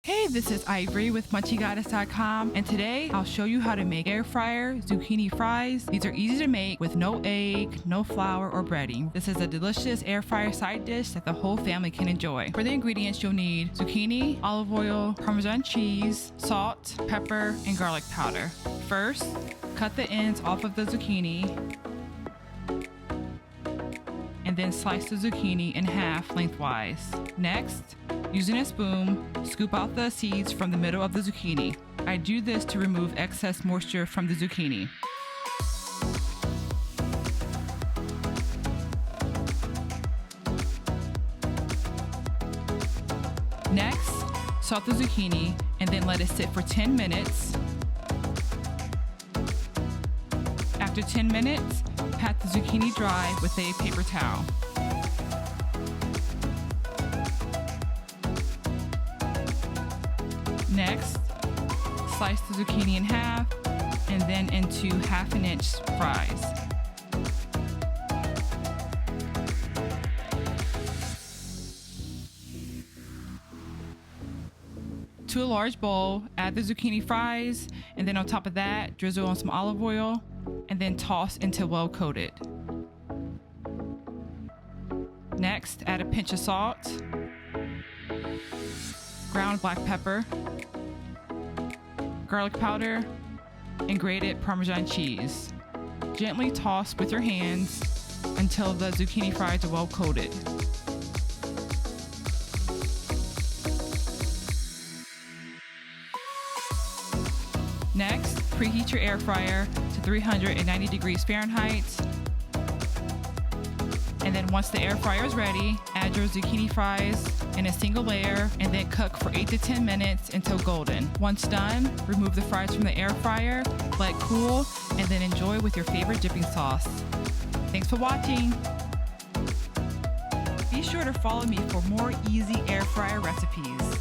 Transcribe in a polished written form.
Hey, this is Ivory with MunchieGoddess.com, and today I'll show you how to make air fryer zucchini fries. These are easy to make with no egg, no flour, or breading. This is a delicious air fryer side dish that the whole family can enjoy. For the ingredients, you'll need zucchini, olive oil, parmesan cheese, salt, pepper, and garlic powder. First, cut the ends off of the zucchini, and then slice the zucchini in half lengthwise. Next, using a spoon, scoop out the seeds from the middle of the zucchini. I do this to remove excess moisture from the zucchini. Next, salt the zucchini and then let it sit for 10 minutes. After 10 minutes, pat the zucchini dry with a paper towel. Next, slice the zucchini in half and then into 1/2 inch fries. To a large bowl, add the zucchini fries, and then on top of that, drizzle on some olive oil and then toss until well coated. Next, add a pinch of salt, ground black pepper, garlic powder, and grated parmesan cheese. Gently toss with your hands until the zucchini fries are well coated. Next, preheat your air fryer to 390 degrees Fahrenheit. And then once the air fryer is ready, add your zucchini fries in a single layer and then cook for 8 to 10 minutes until golden. Once done, remove the fries from the air fryer, let cool, and then enjoy with your favorite dipping sauce. Thanks for watching. Be sure to follow me for more easy air fryer recipes.